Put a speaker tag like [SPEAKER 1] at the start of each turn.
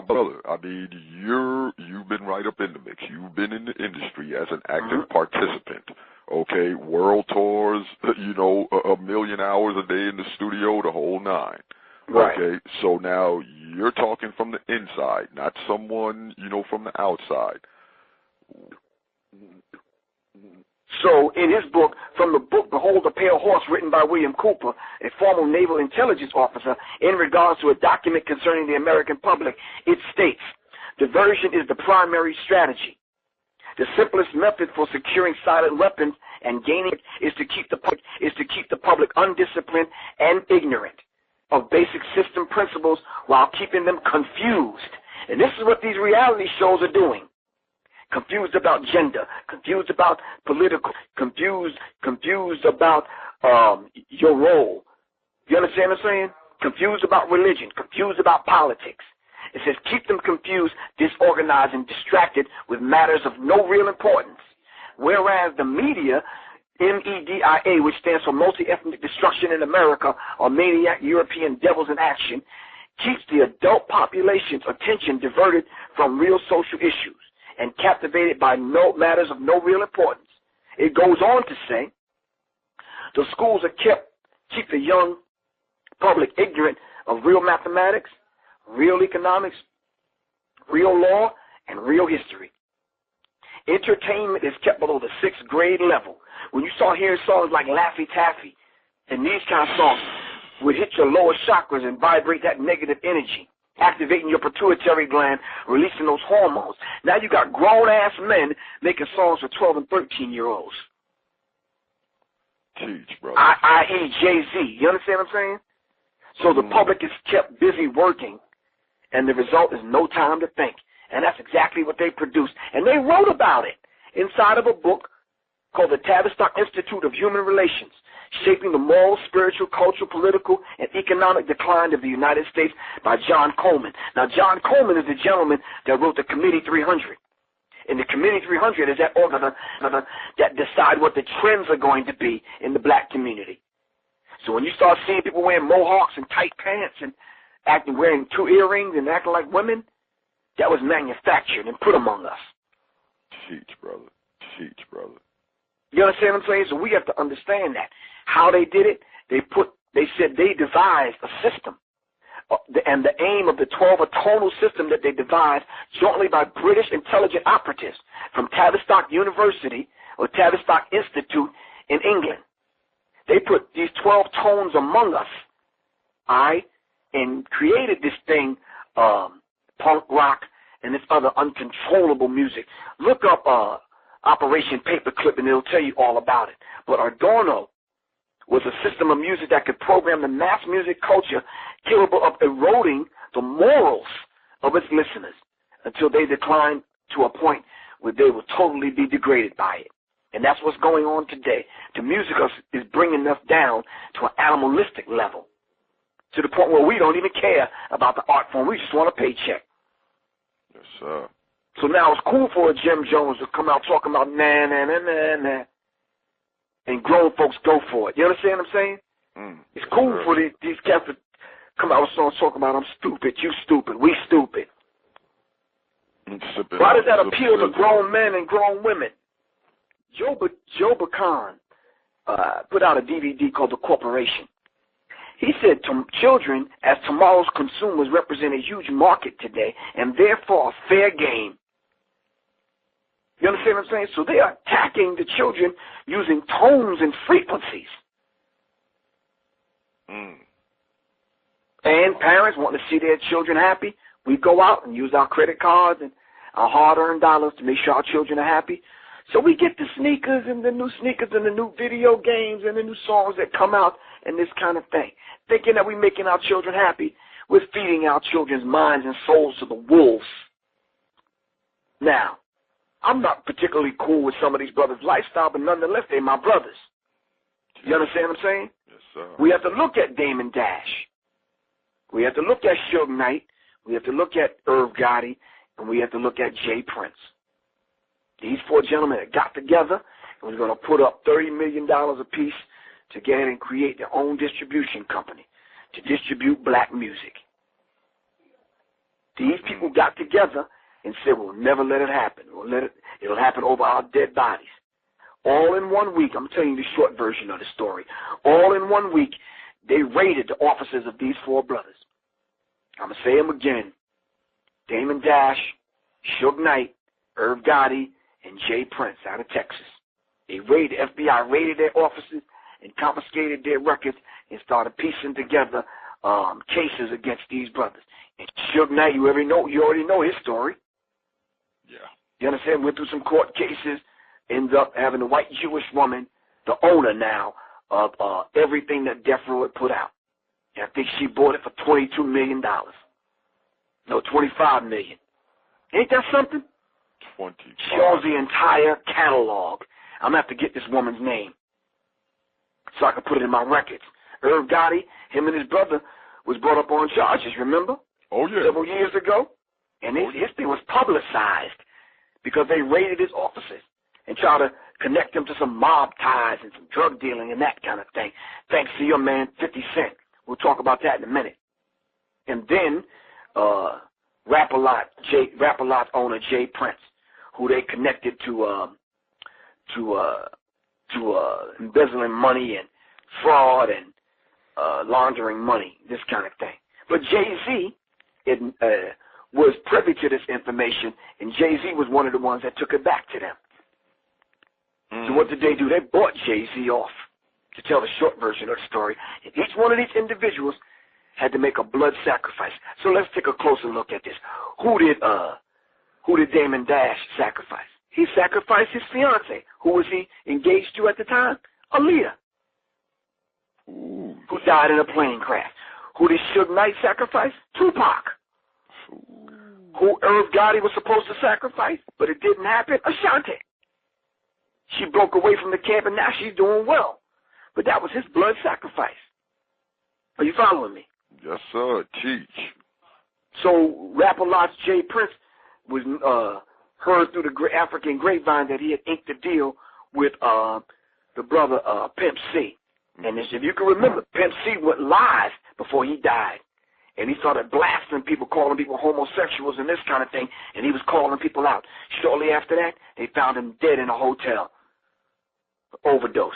[SPEAKER 1] brother, I mean, you've been right up in the mix. You've been in the industry as an active participant. Okay, world tours, you know, a million hours a day in the studio, the whole nine.
[SPEAKER 2] Right.
[SPEAKER 1] Okay, so now you're talking from the inside, not someone, you know, from the outside.
[SPEAKER 2] So in his book, from the book Behold the Pale Horse, written by William Cooper, a former naval intelligence officer, in regards to a document concerning the American public, it states, diversion is the primary strategy. The simplest method for securing silent weapons and gaining is to keep the public undisciplined and ignorant of basic system principles while keeping them confused. And this is what these reality shows are doing. Confused about gender, confused about political, confused about your role. You understand what I'm saying? Confused about religion, confused about politics. It says keep them confused, disorganized, and distracted with matters of no real importance. Whereas the media, MEDIA, which stands for Multi-Ethnic Destruction in America, or Maniac European Devils in Action, keeps the adult population's attention diverted from real social issues and captivated by no matters of no real importance. It goes on to say, the schools keep the young public ignorant of real mathematics, real economics, real law, and real history. Entertainment is kept below the 6th grade level. When you start hearing songs like Laffy Taffy, and these kind of songs would hit your lower chakras and vibrate that negative energy, activating your pituitary gland, releasing those hormones. Now you got grown-ass men making songs for 12 and 13-year-olds.
[SPEAKER 1] Teach, brother.
[SPEAKER 2] I.e. Jay-Z. You understand what I'm saying? So the public is kept busy working, and the result is no time to think. And that's exactly what they produced. And they wrote about it inside of a book called the Tavistock Institute of Human Relations, Shaping the Moral, Spiritual, Cultural, Political, and Economic Decline of the United States by John Coleman. Now, John Coleman is the gentleman that wrote the Committee 300. And the Committee 300 is that organ that decide what the trends are going to be in the black community. So when you start seeing people wearing mohawks and tight pants and wearing 2 earrings and acting like women, that was manufactured and put among us.
[SPEAKER 1] Teach, brother. Teach, brother.
[SPEAKER 2] You understand what I'm saying? So we have to understand that. How they did it, they said they devised a system. And the aim of the 12 atonal system that they devised jointly by British intelligent operatives from Tavistock University or Tavistock Institute in England. They put these 12 tones among us, and created this thing, punk rock and this other uncontrollable music. Look up Operation Paperclip and it'll tell you all about it. But Adorno was a system of music that could program the mass music culture capable of eroding the morals of its listeners until they decline to a point where they will totally be degraded by it. And that's what's going on today. The music is bringing us down to an animalistic level, to the point where we don't even care about the art form. We just want a paycheck.
[SPEAKER 1] Yes, sir.
[SPEAKER 2] So now it's cool for a Jim Jones to come out talking about nah, nah, nah, nah, nah, and grown folks go for it. You understand what I'm saying? It's cool for these cats to come out with songs talking about I'm stupid, you stupid, we stupid. Why does that appeal to grown men and grown women? Joe Bacan put out a DVD called The Corporation. He said children as tomorrow's consumers represent a huge market today and therefore a fair game. You understand what I'm saying? So they are attacking the children using tones and frequencies. And parents want to see their children happy. We go out and use our credit cards and our hard-earned dollars to make sure our children are happy. So we get the sneakers and the new video games and the new songs that come out and this kind of thing. Thinking that we're making our children happy, we're feeding our children's minds and souls to the wolves. Now, I'm not particularly cool with some of these brothers' lifestyle, but nonetheless, they're my brothers. You understand what I'm saying?
[SPEAKER 1] Yes, sir.
[SPEAKER 2] We have to look at Damon Dash. We have to look at Suge Knight. We have to look at Irv Gotti. And we have to look at Jay Prince. These 4 gentlemen that got together and was going to put up $30 million apiece to get and create their own distribution company to distribute black music. These people got together and said, we'll never let it happen. It'll happen over our dead bodies. All in 1 week, I'm telling you the short version of the story. All in 1 week, they raided the offices of these 4 brothers. I'm going to say them again. Damon Dash, Suge Knight, Irv Gotti, and Jay Prince out of Texas. The FBI raided their offices and confiscated their records and started piecing together cases against these brothers. And Suge Knight, you already know his story.
[SPEAKER 1] Yeah.
[SPEAKER 2] You understand? Went through some court cases, ends up having a white Jewish woman, the owner now of everything that Death Row had put out. And I think she bought it for $22 million. No, $25 million. Ain't that something?
[SPEAKER 1] 25.
[SPEAKER 2] She owns the entire catalog. I'm going to have to get this woman's name so I can put it in my records. Irv Gotti, him and his brother, was brought up on charges, remember?
[SPEAKER 1] Oh, yeah.
[SPEAKER 2] Several years ago. And his thing was publicized because they raided his offices and tried to connect him to some mob ties and some drug dealing and that kind of thing. Thanks to your man, 50 Cent. We'll talk about that in a minute. And then Rap-A-Lot owner Jay Prince, who they connected to embezzling money and fraud and laundering money, this kind of thing. But Jay-Z was privy to this information, and Jay-Z was one of the ones that took it back to them. So what did they do? They bought Jay-Z off, to tell the short version of the story. And each one of these individuals had to make a blood sacrifice. So let's take a closer look at this. Who did Damon Dash sacrifice? He sacrificed his fiance. Who was he engaged to at the time? Aaliyah, who died in a plane crash. Who did Suge Knight sacrifice? Tupac. Who Irv Gotti was supposed to sacrifice, but it didn't happen? Ashanti. She broke away from the camp, and now she's doing well. But that was his blood sacrifice. Are you following me?
[SPEAKER 1] Yes, sir. Teach.
[SPEAKER 2] So Rap-A-Lot's Jay Prince was heard through the African grapevine that he had inked a deal with the brother Pimp C. And if you can remember, Pimp C went live before he died. And he started blasting people, calling people homosexuals and this kind of thing, and he was calling people out. Shortly after that, they found him dead in a hotel. Overdose.